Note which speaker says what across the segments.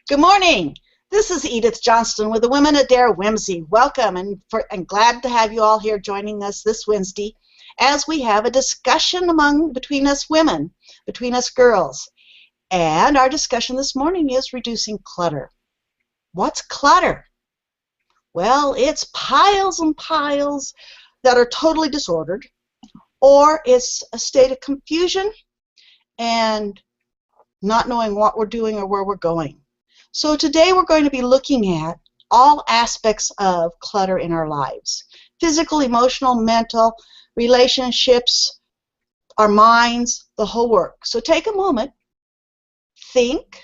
Speaker 1: Good morning. This is Edith Johnston with the Women of Dare Whimsy. Welcome, and glad to have you all here joining us this Wednesday as we have a discussion between us women, between us girls. And our discussion this morning is reducing clutter. What's clutter? Well, it's piles and piles that are totally disordered, or it's a state of confusion and not knowing what we're doing or where we're going. So today we're going to be looking at all aspects of clutter in our lives. Physical, emotional, mental, relationships, our minds, the whole work. So take a moment, think,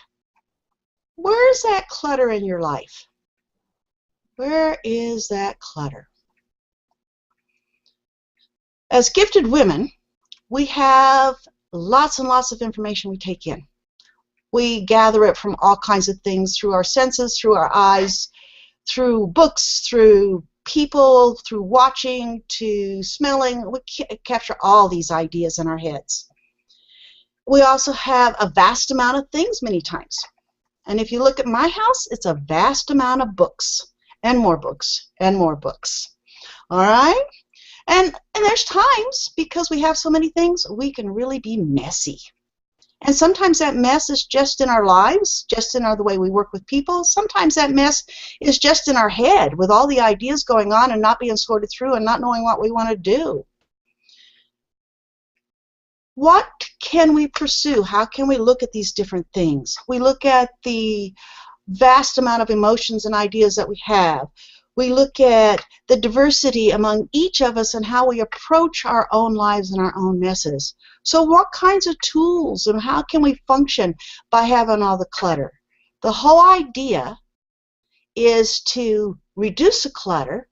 Speaker 1: where's that clutter in your life? Where is that clutter? As gifted women, we have lots and lots of information we take in. We gather it from all kinds of things through our senses, through our eyes, through books, through people, through watching, to smelling. We capture all these ideas in our heads. We also have a vast amount of things many times. And if you look at my house, it's a vast amount of books and more books and more books. All right? And there's times, because we have so many things, we can really be messy. And sometimes that mess is just in our lives, just in the way we work with people. Sometimes that mess is just in our head with all the ideas going on and not being sorted through and not knowing what we want to do. What can we pursue? How can we look at these different things? We look at the vast amount of emotions and ideas that we have. We look at the diversity among each of us and how we approach our own lives and our own messes. So what kinds of tools and how can we function by having all the clutter? The whole idea is to reduce the clutter,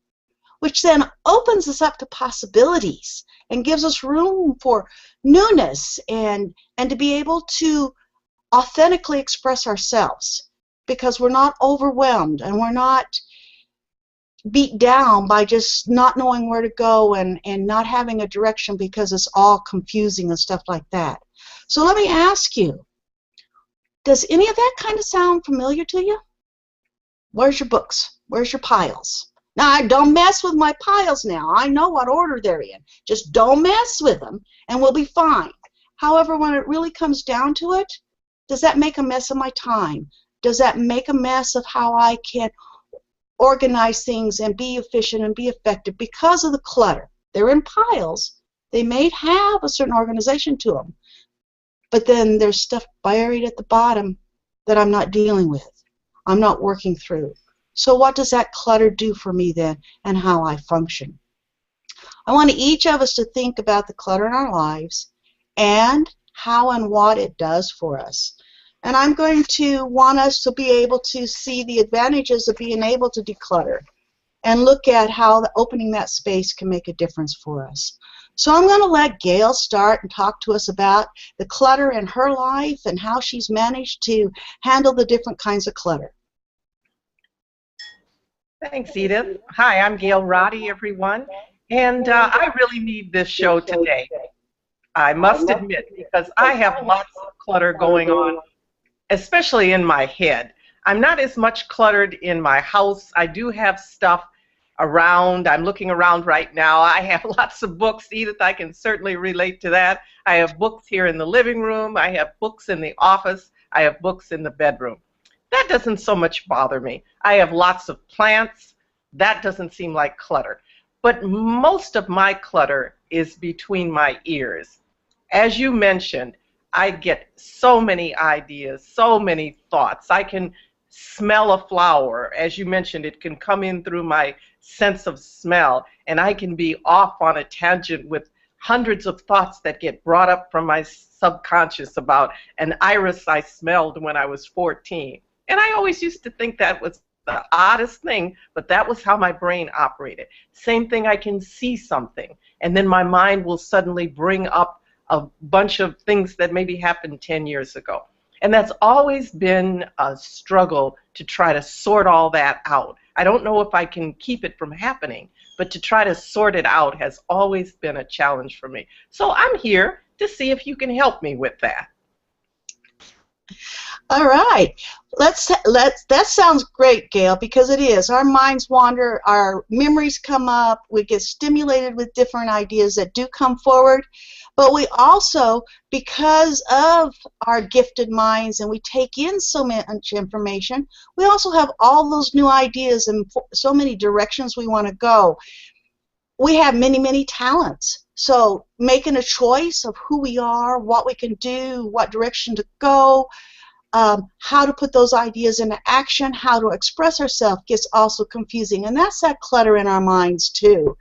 Speaker 1: which then opens us up to possibilities and gives us room for newness and to be able to authentically express ourselves, because we're not overwhelmed and we're not beat down by just not knowing where to go and not having a direction because it's all confusing and stuff like that. So let me ask you, does any of that kind of sound familiar to you? Where's your books? Where's your piles? Now, don't mess with my piles now. I know what order they're in. Just don't mess with them and we'll be fine. However, when it really comes down to it, does that make a mess of my time? Does that make a mess of how I can organize things and be efficient and be effective because of the clutter? They're in piles. They may have a certain organization to them, but then there's stuff buried at the bottom that I'm not dealing with. I'm not working through. So what does that clutter do for me then and how I function? I want each of us to think about the clutter in our lives and how and what it does for us. And I'm going to want us to be able to see the advantages of being able to declutter and look at how opening that space can make a difference for us. So I'm going to let Gail start and talk to us about the clutter in her life and how she's managed to handle the different kinds of clutter.
Speaker 2: Thanks, Edith. Hi, I'm Gail Roddy, everyone. And I really need this show today, I must admit, because I have lots of clutter going on, especially in my head. I'm not as much cluttered in my house. I do have stuff around. I'm looking around right now. I have lots of books. Edith, I can certainly relate to that. I have books here in the living room. I have books in the office. I have books in the bedroom. That doesn't so much bother me. I have lots of plants. That doesn't seem like clutter. But most of my clutter is between my ears. As you mentioned, I get so many ideas, so many thoughts. I can smell a flower. As you mentioned, it can come in through my sense of smell, and I can be off on a tangent with hundreds of thoughts that get brought up from my subconscious about an iris I smelled when I was 14. And I always used to think that was the oddest thing, but that was how my brain operated. Same thing, I can see something, and then my mind will suddenly bring up a bunch of things that maybe happened 10 years ago. And that's always been a struggle to try to sort all that out. I don't know if I can keep it from happening, but to try to sort it out has always been a challenge for me. So I'm here to see if you can help me with that.
Speaker 1: All right. That sounds great, Gail, because it is. Our minds wander, our memories come up, we get stimulated with different ideas that do come forward, but we also, because of our gifted minds and we take in so much information, we also have all those new ideas and so many directions we want to go. We have many, many talents. So making a choice of who we are, what we can do, what direction to go, how to put those ideas into action, how to express ourselves gets also confusing. And that's that clutter in our minds too.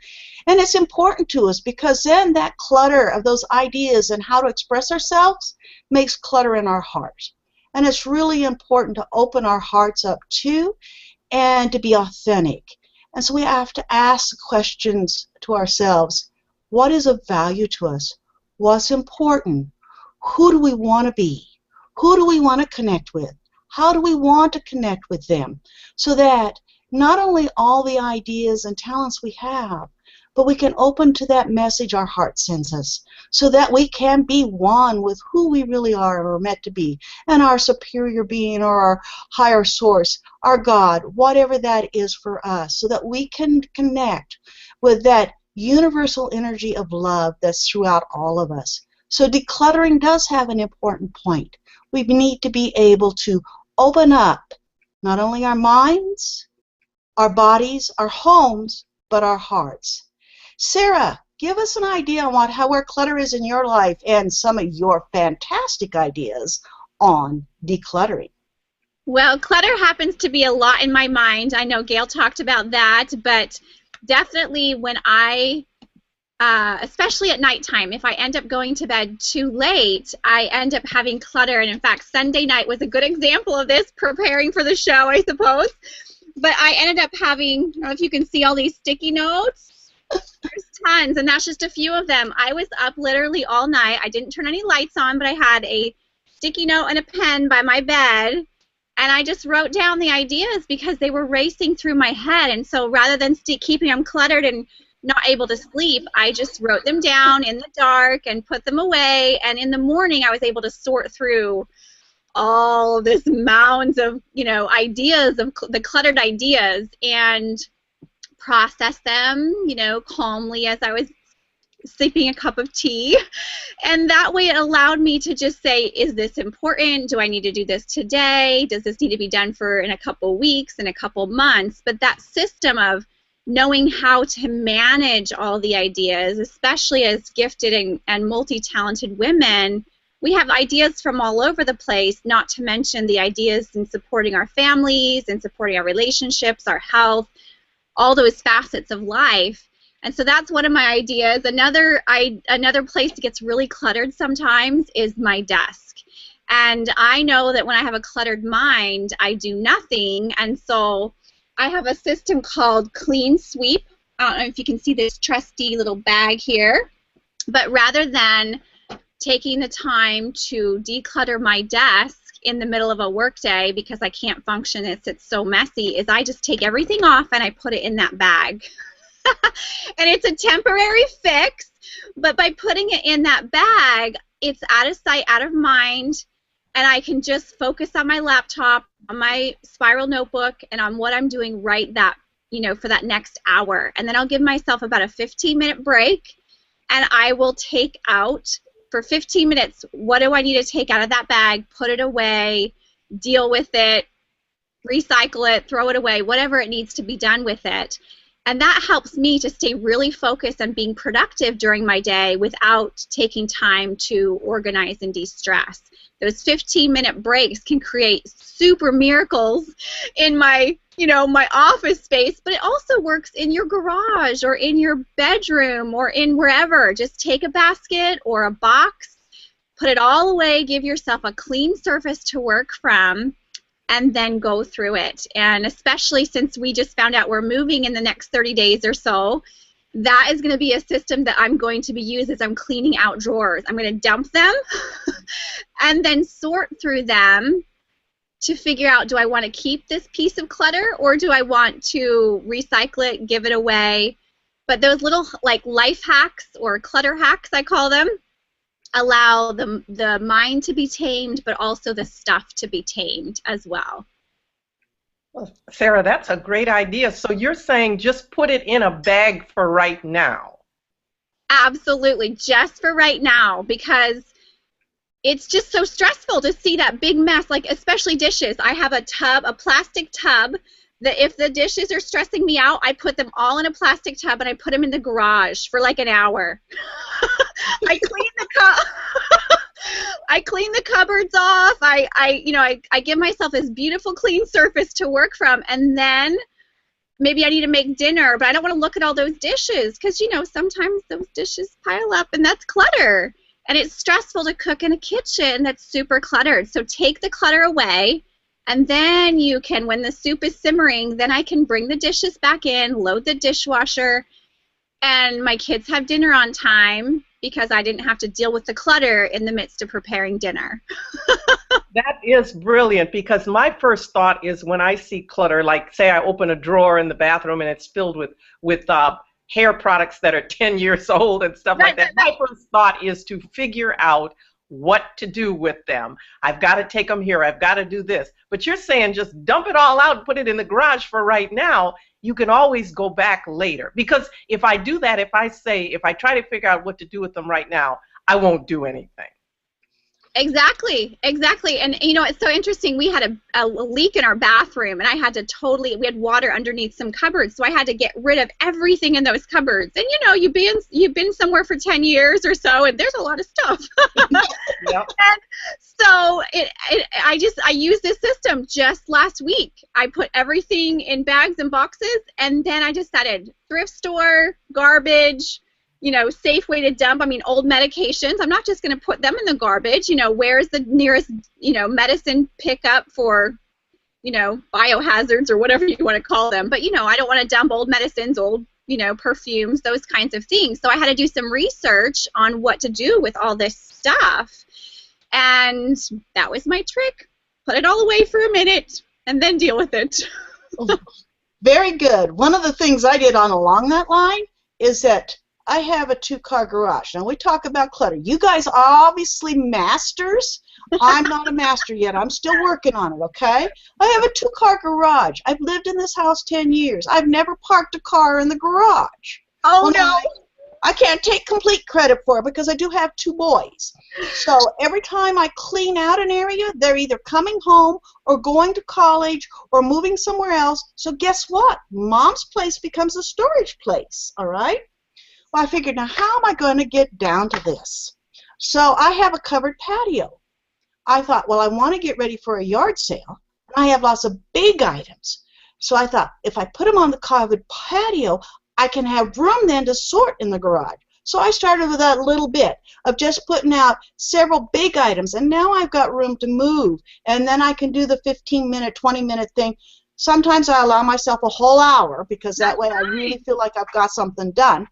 Speaker 1: And it's important to us because then that clutter of those ideas and how to express ourselves makes clutter in our heart. And it's really important to open our hearts up too and to be authentic. And so we have to ask questions to ourselves. What is of value to us? What's important? Who do we want to be? Who do we want to connect with? How do we want to connect with them? So that not only all the ideas and talents we have, but we can open to that message our heart sends us so that we can be one with who we really are or meant to be, and our superior being or our higher source, our God, whatever that is for us, so that we can connect with that universal energy of love that's throughout all of us. So decluttering does have an important point. We need to be able to open up not only our minds, our bodies, our homes, but our hearts. Sarah, give us an idea on where clutter is in your life and some of your fantastic ideas on decluttering.
Speaker 3: Well, clutter happens to be a lot in my mind. I know Gail talked about that, but definitely when especially at nighttime, if I end up going to bed too late, I end up having clutter. And in fact, Sunday night was a good example of this, preparing for the show, I suppose. But I ended up having, I don't know if you can see all these sticky notes. There's tons, and that's just a few of them. I was up literally all night. I didn't turn any lights on, but I had a sticky note and a pen by my bed, and I just wrote down the ideas because they were racing through my head. And so rather than keeping them cluttered and not able to sleep, I just wrote them down in the dark and put them away, and in the morning I was able to sort through all this mounds of, ideas, of the cluttered ideas, and process them, calmly as I was sipping a cup of tea. And that way it allowed me to just say, is this important? Do I need to do this today? Does this need to be done in a couple weeks, in a couple months? But that system of knowing how to manage all the ideas, especially as gifted and multi-talented women, we have ideas from all over the place, not to mention the ideas in supporting our families and supporting our relationships, our health, all those facets of life. And so that's one of my ideas. Another place that gets really cluttered sometimes is my desk. And I know that when I have a cluttered mind, I do nothing. And so I have a system called Clean Sweep. I don't know if you can see this trusty little bag here. But rather than taking the time to declutter my desk in the middle of a workday because I can't function, it's so messy, is I just take everything off and I put it in that bag. And it's a temporary fix, but by putting it in that bag, it's out of sight, out of mind, and I can just focus on my laptop, on my spiral notebook, and on what I'm doing for that next hour. And then I'll give myself about a 15-minute break, and I will take out for 15 minutes, what do I need to take out of that bag, put it away, deal with it, recycle it, throw it away, whatever it needs to be done with it. And that helps me to stay really focused on being productive during my day without taking time to organize and de-stress. Those 15-minute breaks can create super miracles in my office space, but it also works in your garage or in your bedroom or in wherever. Just take a basket or a box, put it all away, give yourself a clean surface to work from, and then go through it. And especially since we just found out we're moving in the next 30 days or so, that is going to be a system that I'm going to be using as I'm cleaning out drawers. I'm going to dump them and then sort through them to figure out, do I want to keep this piece of clutter or do I want to recycle it, give it away? But those little life hacks or clutter hacks, I call them, allow the mind to be tamed, but also the stuff to be tamed as well.
Speaker 2: Well, Sarah, that's a great idea. So you're saying just put it in a bag for right now.
Speaker 3: Absolutely, just for right now, because it's just so stressful to see that big mess, like especially dishes. I have a tub, a plastic tub, that if the dishes are stressing me out, I put them all in a plastic tub and I put them in the garage for like an hour. I clean the I clean the cupboards off. I give myself this beautiful clean surface to work from, and then maybe I need to make dinner, but I don't want to look at all those dishes because, sometimes those dishes pile up and that's clutter. And it's stressful to cook in a kitchen that's super cluttered. So take the clutter away, and then you can, when the soup is simmering, then I can bring the dishes back in, load the dishwasher, and my kids have dinner on time because I didn't have to deal with the clutter in the midst of preparing dinner.
Speaker 2: That is brilliant, because my first thought is when I see clutter, like say I open a drawer in the bathroom and it's filled with hair products that are 10 years old and stuff like that. My first thought is to figure out what to do with them. I've got to take them here. I've got to do this. But you're saying just dump it all out and put it in the garage for right now. You can always go back later. Because if I do that, if I try to figure out what to do with them right now, I won't do anything.
Speaker 3: Exactly. And it's so interesting. We had a leak in our bathroom, and I had to we had water underneath some cupboards, so I had to get rid of everything in those cupboards. And you've been somewhere for 10 years or so, and there's a lot of stuff.
Speaker 2: Yep.
Speaker 3: And so I used this system just last week. I put everything in bags and boxes, and then I decided thrift store, garbage, safe way to dump. Old medications. I'm not just going to put them in the garbage. Where's the nearest, medicine pickup for, biohazards or whatever you want to call them. But, I don't want to dump old medicines, old, perfumes, those kinds of things. So I had to do some research on what to do with all this stuff. And that was my trick. Put it all away for a minute and then deal with it.
Speaker 1: Very good. One of the things I did along that line is that I have a 2-car garage. Now, we talk about clutter. You guys are obviously masters. I'm not a master yet. I'm still working on it, okay? I have a 2-car garage. I've lived in this house 10 years. I've never parked a car in the garage.
Speaker 3: Oh, no.
Speaker 1: I can't take complete credit for it because I do have 2 boys. So every time I clean out an area, they're either coming home or going to college or moving somewhere else. So guess what? Mom's place becomes a storage place, all right? Well, I figured, now how am I going to get down to this? So I have a covered patio. I thought, well, I want to get ready for a yard sale, and I have lots of big items. So I thought, if I put them on the covered patio, I can have room then to sort in the garage. So I started with that little bit of just putting out several big items, and now I've got room to move, and then I can do the 15-minute, 20-minute thing. Sometimes I allow myself a whole hour because that way I really feel like I've got something done.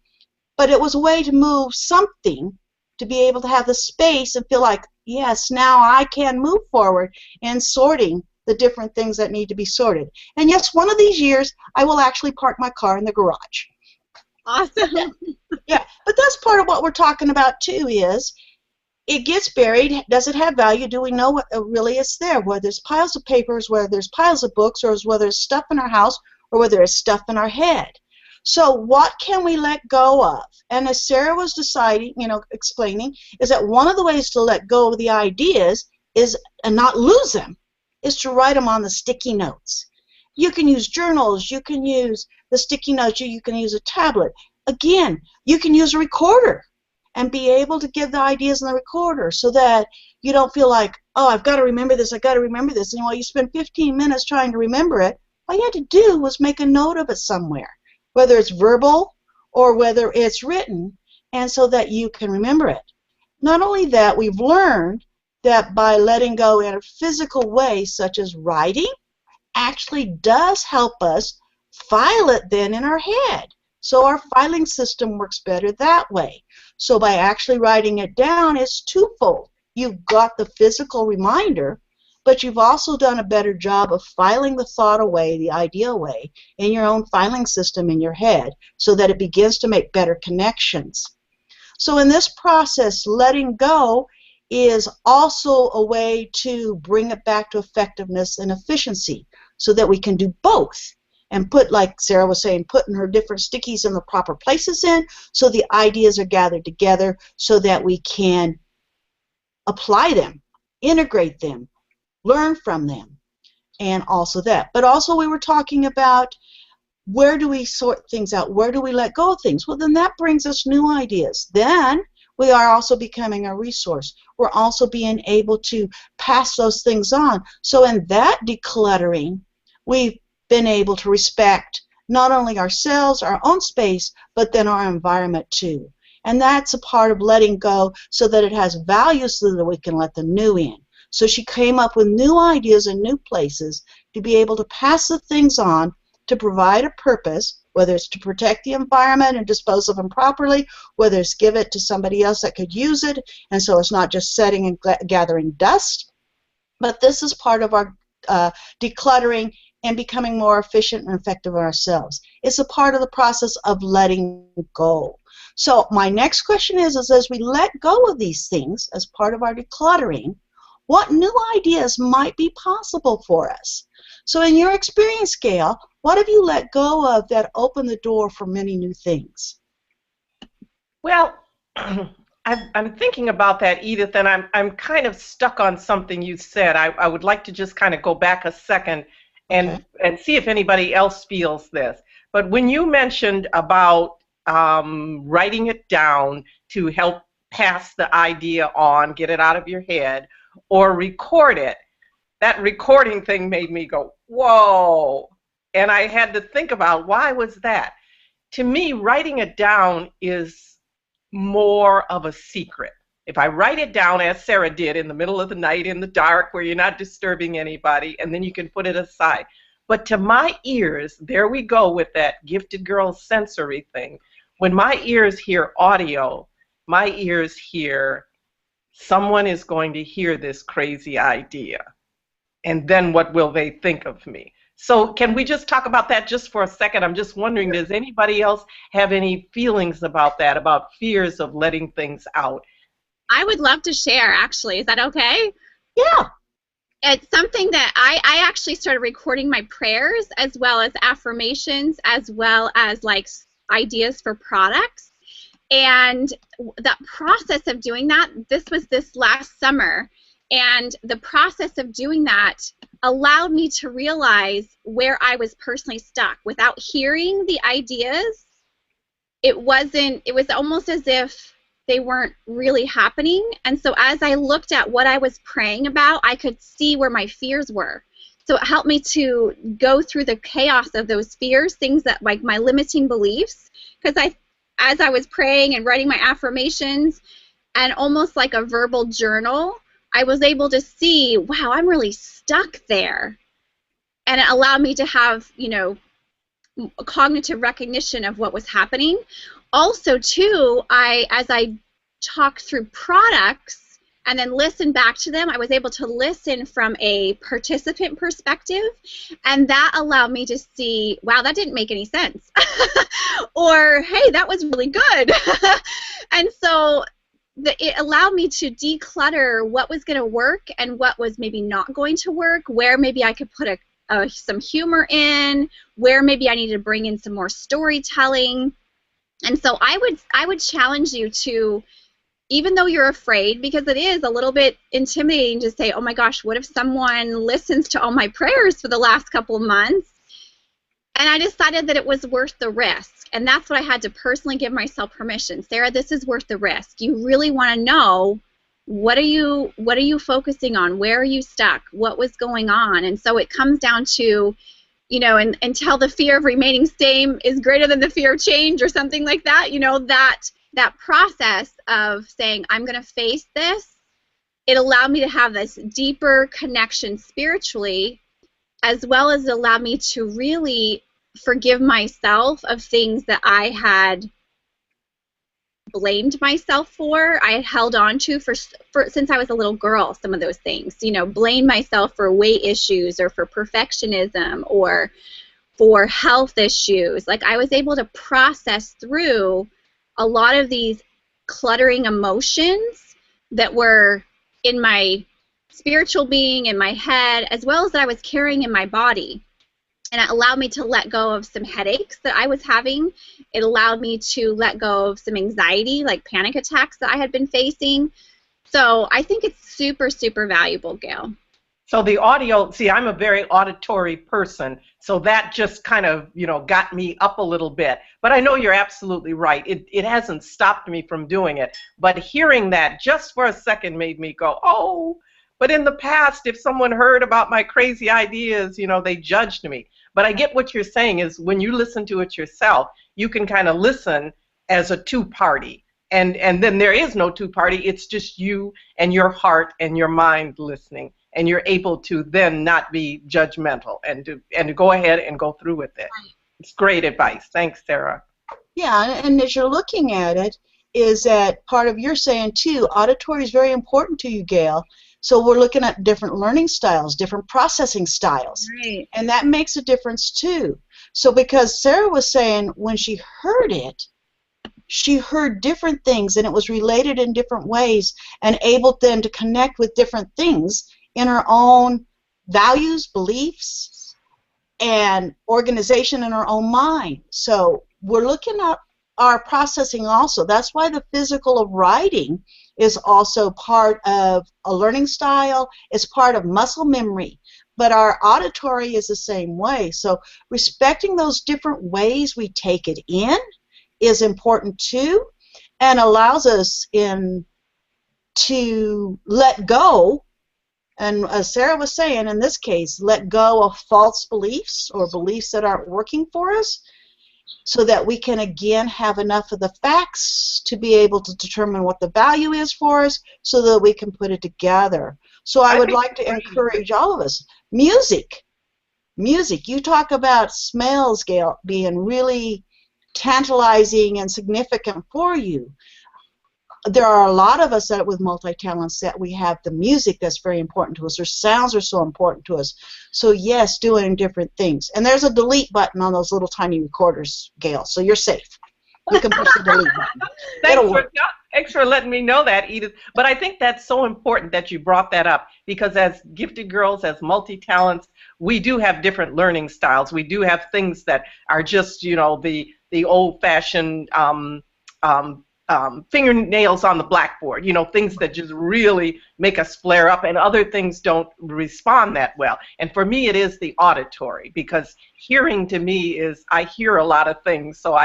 Speaker 1: But it was a way to move something to be able to have the space and feel like, yes, now I can move forward in sorting the different things that need to be sorted. And yes, one of these years, I will actually park my car in the garage.
Speaker 3: Awesome.
Speaker 1: Yeah, but that's part of what we're talking about, too, is it gets buried. Does it have value? Do we know what really is there? Whether there's piles of papers, whether there's piles of books, or whether there's stuff in our house, or whether there's stuff in our head. So what can we let go of? And as Sarah was explaining, is that one of the ways to let go of the ideas is, and not lose them, is to write them on the sticky notes. You can use journals, you can use the sticky notes, you can use a tablet. Again, you can use a recorder and be able to give the ideas in the recorder so that you don't feel like, oh, I've got to remember this, I've got to remember this. And while you spend 15 minutes trying to remember it, all you had to do was make a note of it somewhere, whether it's verbal or whether it's written, and so that you can remember it. Not only that, we've learned that by letting go in a physical way, such as writing, actually does help us file it then in our head. So our filing system works better that way. So by actually writing it down, it's twofold. You've got the physical reminder, but you've also done a better job of filing the thought away, the idea away, in your own filing system in your head so that it begins to make better connections. So in this process, letting go is also a way to bring it back to effectiveness and efficiency so that we can do both and put, like Sarah was saying, putting her different stickies in the proper places in so the ideas are gathered together so that we can apply them, integrate them, learn from them, and also that. But also we were talking about where do we sort things out? Where do we let go of things? Well, then that brings us new ideas. Then we are also becoming a resource. We're also being able to pass those things on. So in that decluttering, we've been able to respect not only ourselves, our own space, but then our environment too. And that's a part of letting go so that it has value so that we can let the new in. So she came up with new ideas and new places to be able to pass the things on to provide a purpose, whether it's to protect the environment and dispose of them properly, whether it's give it to somebody else that could use it, and so it's not just setting and gathering dust. But this is part of our decluttering and becoming more efficient and effective ourselves. It's a part of the process of letting go. So my next question is as we let go of these things as part of our decluttering, what new ideas might be possible for us? So in your experience, Gail, what have you let go of that opened the door for many new things?
Speaker 2: Well, I'm thinking about that, Edith, and I'm kind of stuck on something you said. I would like to just kind of go back a second and see if anybody else feels this. But when you mentioned about writing it down to help pass the idea on, get it out of your head, or record it, that recording thing made me go, whoa. And I had to think about why was that? To me, writing it down is more of a secret. If I write it down, as Sarah did, in the middle of the night, in the dark, where you're not disturbing anybody, and then you can put it aside. But to my ears, there we go with that gifted girl sensory thing. When my ears hear audio, my ears hear someone is going to hear this crazy idea. And then what will they think of me? So can we just talk about that just for a second? I'm just wondering, does anybody else have any feelings about that, about fears of letting things out?
Speaker 3: I would love to share, actually. Is that okay?
Speaker 1: Yeah.
Speaker 3: It's something that I actually started recording my prayers as well as affirmations as well as like ideas for products. And the process of doing that, this was this last summer. And the process of doing that allowed me to realize where I was personally stuck. Without hearing the ideas, it was almost as if they weren't really happening. And so as I looked at what I was praying about, I could see where my fears were. So it helped me to go through the chaos of those fears, things that like my limiting beliefs, because as I was praying and writing my affirmations and almost like a verbal journal, I was able to see, wow, I'm really stuck there. And it allowed me to have, a cognitive recognition of what was happening. Also, too, as I talked through products and then listened back to them, I was able to listen from a participant perspective, and that allowed me to see, wow, that didn't make any sense. Or, hey, that was really good. And so it allowed me to declutter what was going to work and what was maybe not going to work, where maybe I could put some humor in, where maybe I needed to bring in some more storytelling. And so I would challenge you to, even though you're afraid, because it is a little bit intimidating to say, oh my gosh, what if someone listens to all my prayers for the last couple of months? And I decided that it was worth the risk. And that's what I had to personally give myself permission. Sarah, this is worth the risk. You really want to know, what are you focusing on? Where are you stuck? What was going on? And so it comes down to, until the fear of remaining same is greater than the fear of change or something like that, that process of saying, I'm going to face this, it allowed me to have this deeper connection spiritually, as well as it allowed me to really forgive myself of things that I had blamed myself for. I had held on to for since I was a little girl, some of those things. Blame myself for weight issues or for perfectionism or for health issues. Like, I was able to process through a lot of these cluttering emotions that were in my spiritual being, in my head, as well as that I was carrying in my body. And it allowed me to let go of some headaches that I was having. It allowed me to let go of some anxiety, like panic attacks that I had been facing. So I think it's super, super valuable, Gail.
Speaker 2: So the audio, see, I'm a very auditory person, so that just kind of, got me up a little bit. But I know you're absolutely right. It hasn't stopped me from doing it. But hearing that just for a second made me go, oh, but in the past, if someone heard about my crazy ideas, they judged me. But I get what you're saying is when you listen to it yourself, you can kind of listen as a two-party. And then there is no two-party. It's just you and your heart and your mind listening. And you're able to then not be judgmental and to go ahead and go through with it. It's great advice. Thanks, Sarah.
Speaker 1: Yeah, and as you're looking at it, is that part of your saying, too, auditory is very important to you, Gail. So we're looking at different learning styles, different processing styles.
Speaker 3: Right.
Speaker 1: And that makes a difference, too. So because Sarah was saying when she heard it, she heard different things, and it was related in different ways and able then to connect with different things in her own values, beliefs, and organization in her own mind. So we're looking at our processing also. That's why the physical of writing is also part of a learning style. It's part of muscle memory. But our auditory is the same way. So respecting those different ways we take it in is important too, and allows us to let go. And as Sarah was saying, in this case, let go of false beliefs or beliefs that aren't working for us so that we can, again, have enough of the facts to be able to determine what the value is for us so that we can put it together. So I would like to encourage all of us. Music. You talk about smells, Gail, being really tantalizing and significant for you. There are a lot of us that with multi-talents that we have the music that's very important to us. Our sounds are so important to us. So yes, doing different things. And there's a delete button on those little tiny recorders, Gail, so you're safe. You can push the delete button.
Speaker 2: Thanks for letting me know that, Edith. But I think that's so important that you brought that up because as gifted girls, as multi-talents, we do have different learning styles. We do have things that are just, the old-fashioned fingernails on the blackboard, things that just really make us flare up, and other things don't respond that well. And for me, it is the auditory, because hearing to me is, I hear a lot of things, so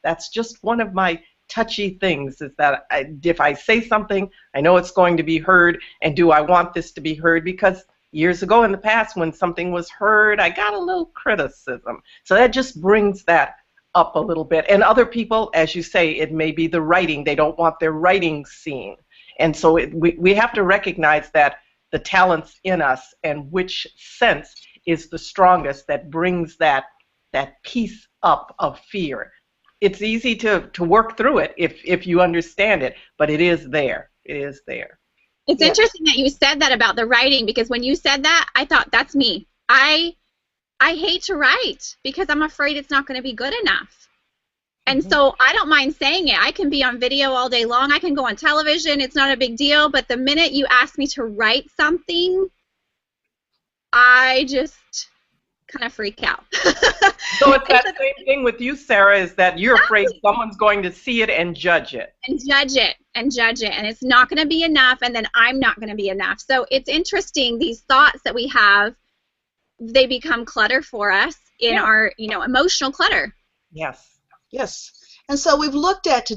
Speaker 2: that's just one of my touchy things, is that if I say something, I know it's going to be heard, and do I want this to be heard? Because years ago in the past, when something was heard, I got a little criticism. So that just brings that up a little bit. And other people, as you say, it may be the writing. They don't want their writing seen. And so we have to recognize that the talents in us and which sense is the strongest that brings that piece up of fear. It's easy to work through it if you understand it, but it is there. It is there.
Speaker 3: It's interesting that you said that about the writing, because when you said that, I thought, that's me. I hate to write because I'm afraid it's not going to be good enough. And so I don't mind saying it. I can be on video all day long. I can go on television. It's not a big deal. But the minute you ask me to write something, I just kind of freak out.
Speaker 2: So it's that same thing with you, Sarah, is that you're afraid someone's going to see it and judge it.
Speaker 3: And judge it. And it's not going to be enough, and then I'm not going to be enough. So it's interesting, these thoughts that we have, they become clutter for us in our, emotional clutter.
Speaker 2: Yes.
Speaker 1: Yes. And so we've looked at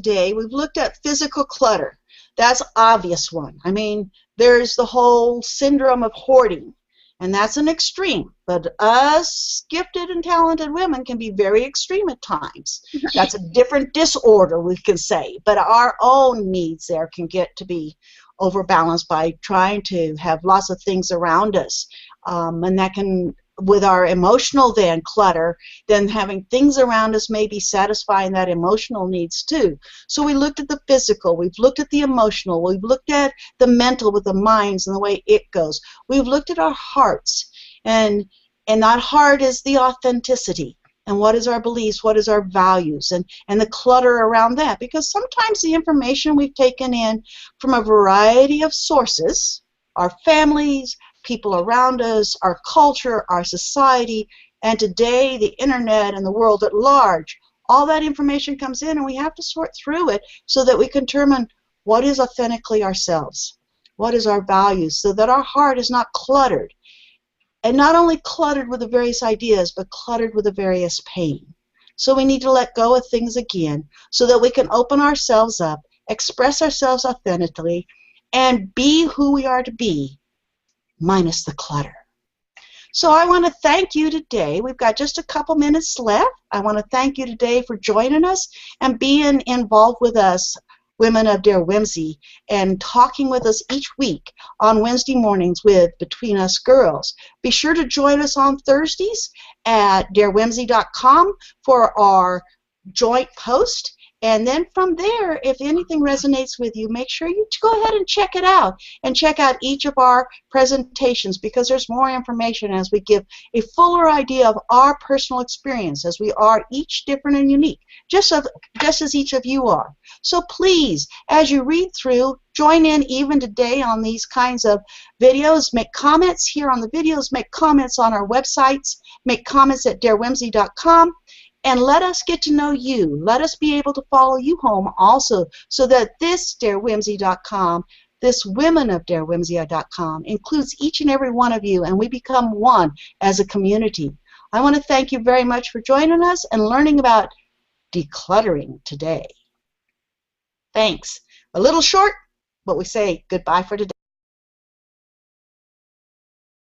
Speaker 1: physical clutter. That's obvious one. I mean, there's the whole syndrome of hoarding, and that's an extreme. But us gifted and talented women can be very extreme at times. That's a different disorder, we can say. But our own needs there can get to be overbalanced by trying to have lots of things around us. And that can, with our emotional then clutter, then having things around us may be satisfying that emotional needs too. So we looked at the physical, we've looked at the emotional, we've looked at the mental with the minds and the way it goes. We've looked at our hearts, and that heart is the authenticity. And what is our beliefs, what is our values, and the clutter around that. Because sometimes the information we've taken in from a variety of sources, our families, people around us, our culture, our society, and today the internet and the world at large, all that information comes in and we have to sort through it so that we can determine what is authentically ourselves, what is our values, so that our heart is not cluttered. And not only cluttered with the various ideas, but cluttered with the various pain. So we need to let go of things again so that we can open ourselves up, express ourselves authentically, and be who we are to be, minus the clutter. So I want to thank you today. We've got just a couple minutes left. I want to thank you today for joining us and being involved with us, Women of Dare Whimsy, and talking with us each week on Wednesday mornings with Between Us Girls. Be sure to join us on Thursdays at darewhimsy.com for our joint post. And then from there, if anything resonates with you, make sure you go ahead and check it out. And check out each of our presentations, because there's more information as we give a fuller idea of our personal experience, as we are each different and unique, just as each of you are. So please, as you read through, join in even today on these kinds of videos. Make comments here on the videos. Make comments on our websites. Make comments at darewhimsy.com. And let us get to know you. Let us be able to follow you home also, so that this darewhimsy.com, this womenofdarewhimsy.com, includes each and every one of you, and we become one as a community. I want to thank you very much for joining us and learning about decluttering today. Thanks. A little short, but we say goodbye for today.